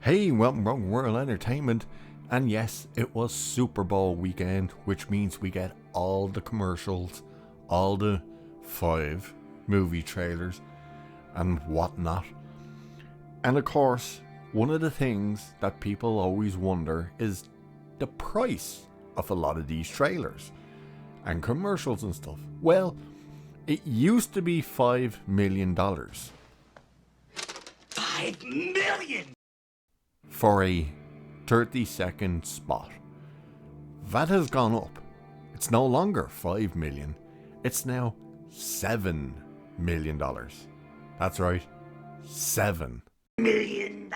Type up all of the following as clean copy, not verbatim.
Hey, welcome to World Entertainment. And yes, it was Super Bowl weekend, which means we get all the commercials, all the 5 movie trailers, and whatnot. And of course, one of the things that people always wonder is the price of a lot of these trailers and commercials and stuff. Well, it used to be $5 million. $5 million! For a 30-second spot. That has gone up. It's no longer 5 million. It's now $7 million. That's right. $7 million.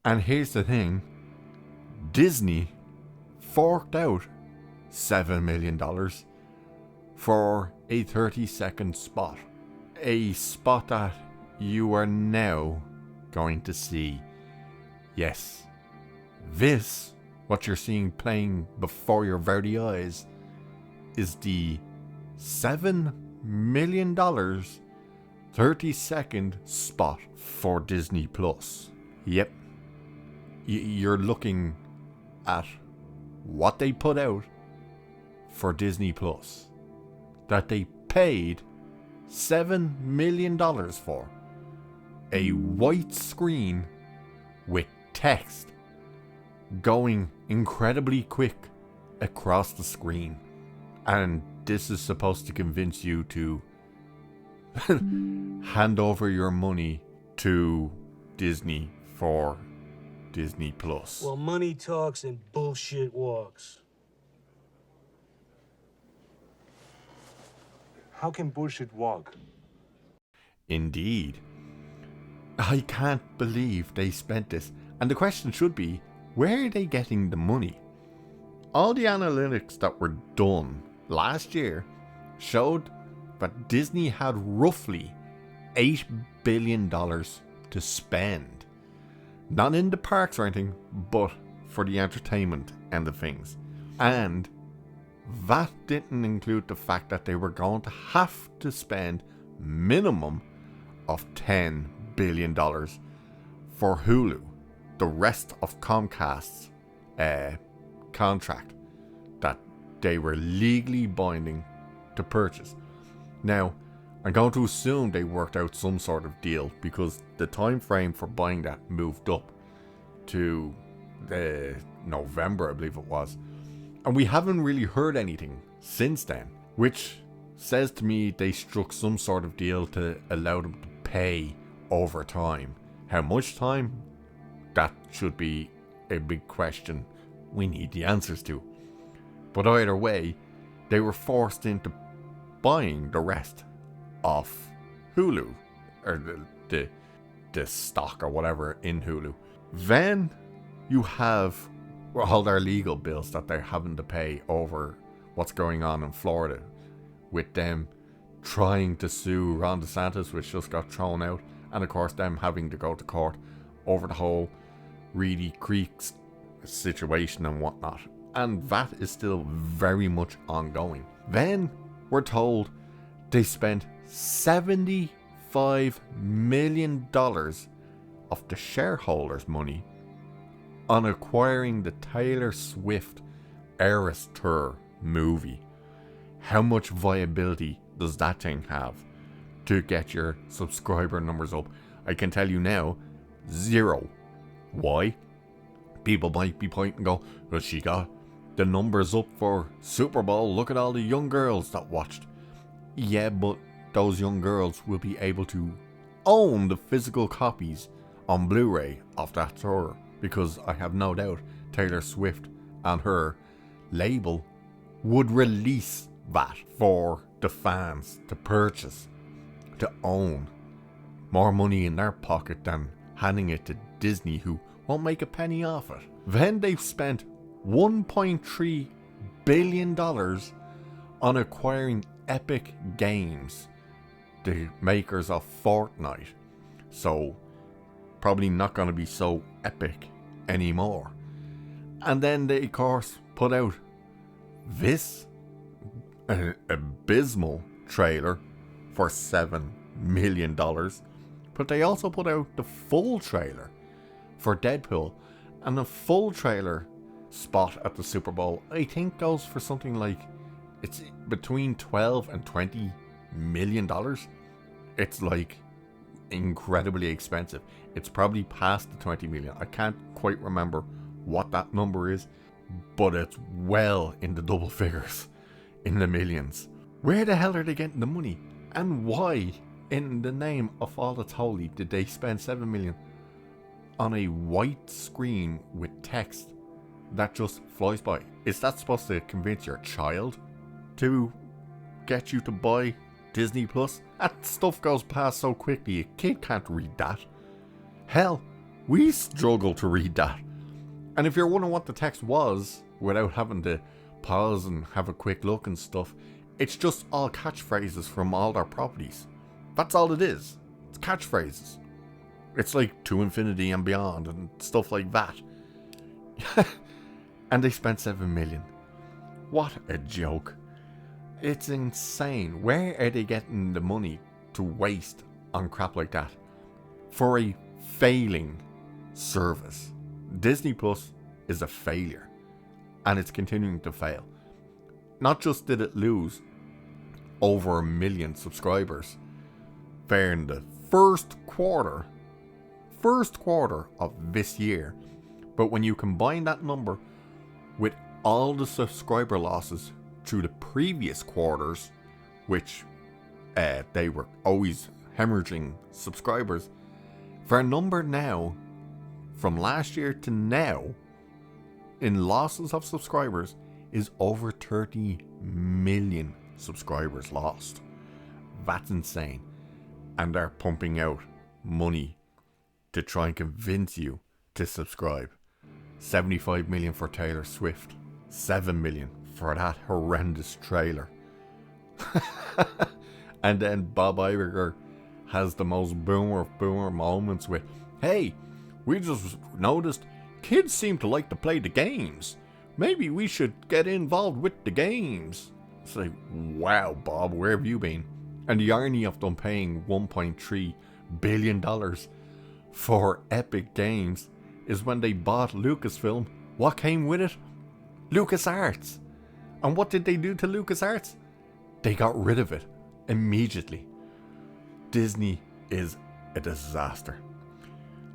And here's the thing. Disney forked out $7 million for a 30-second spot. A spot that you are now going to see. Yes, this, what you're seeing playing before your very eyes, is the $7 million 30-second spot for Disney Plus. Yep, you're looking at what they put out for Disney Plus, that they paid $7 million for. A white screen with text going incredibly quick across the screen. And this is supposed to convince you to hand over your money to Disney for Disney Plus. Well, money talks and bullshit walks. How can bullshit walk? Indeed. I can't believe they spent this. And the question should be, where are they getting the money? All the analytics that were done last year showed that Disney had roughly $8 billion to spend. Not in the parks or anything, but for the entertainment end of things. And that didn't include the fact that they were going to have to spend minimum of $10 billion for Hulu, the rest of Comcast's contract that they were legally binding to purchase. Now, I'm going to assume they worked out some sort of deal because the time frame for buying that moved up to November, I believe it was. And we haven't really heard anything since then, which says to me they struck some sort of deal to allow them to pay over time. How much time? That should be a big question we need the answers to. But either way, they were forced into buying the rest of Hulu, or the stock or whatever in Hulu. Then you have all their legal bills that they're having to pay over what's going on in Florida, with them trying to sue Ron DeSantis, which just got thrown out, and of course them having to go to court over the whole Reedy Creek situation and whatnot. And that is still very much ongoing. Then we're told they spent $75 million of the shareholders' money on acquiring the Taylor Swift Eras Tour movie. How much viability does that thing have to get your subscriber numbers up? I can tell you now, 0. Why? People might be pointing and go, well, she got the numbers up for Super Bowl. Look at all the young girls that watched. Yeah, but those young girls will be able to own the physical copies on Blu-ray of that tour, because I have no doubt Taylor Swift and her label would release that for the fans to purchase, to own. More money in their pocket than handing it to Disney, who won't make a penny off it. Then they've spent $1.3 billion on acquiring Epic Games, the makers of Fortnite. So probably not going to be so epic anymore. And then they of course put out this abysmal trailer for $7 million. But they also put out the full trailer for Deadpool. And a full trailer spot at the Super Bowl, I think, goes for something like, it's between 12 and 20 million dollars. It's like incredibly expensive. It's probably past the 20 million. I can't quite remember what that number is, but it's well in the double figures, in the millions. Where the hell are they getting the money? And why, in the name of all that's holy, did they spend 7 million on a white screen with text that just flies by? Is that supposed to convince your child to get you to buy Disney Plus? That stuff goes past so quickly, a kid can't read that. Hell, we struggle to read that. And if you're wondering what the text was, without having to pause and have a quick look and stuff, it's just all catchphrases from all their properties. That's all it is. It's catchphrases. It's like To Infinity and Beyond and stuff like that. And they spent 7 million. What a joke. It's insane. Where are they getting the money to waste on crap like that? For a failing service. Disney Plus is a failure. And it's continuing to fail. Not just did it lose over 1 million subscribers there in the first quarter of this year, but when you combine that number with all the subscriber losses through the previous quarters, which they were always hemorrhaging subscribers, their number now from last year to now in losses of subscribers is over 30 million subscribers lost. That's insane. And they're pumping out money to try and convince you to subscribe. 75 million for Taylor Swift. 7 million for that horrendous trailer. And then Bob Iger has the most boomer of boomer moments with, hey, we just noticed kids seem to like to play the games. Maybe we should get involved with the games. It's like, wow, Bob, where have you been? And the irony of them paying $1.3 billion for Epic Games is when they bought Lucasfilm, what came with it? LucasArts. And what did they do to LucasArts? They got rid of it immediately. Disney is a disaster.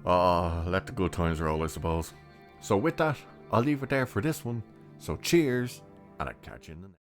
Let the good times roll, I suppose. So with that, I'll leave it there for this one. So cheers, and I'll catch you in the next.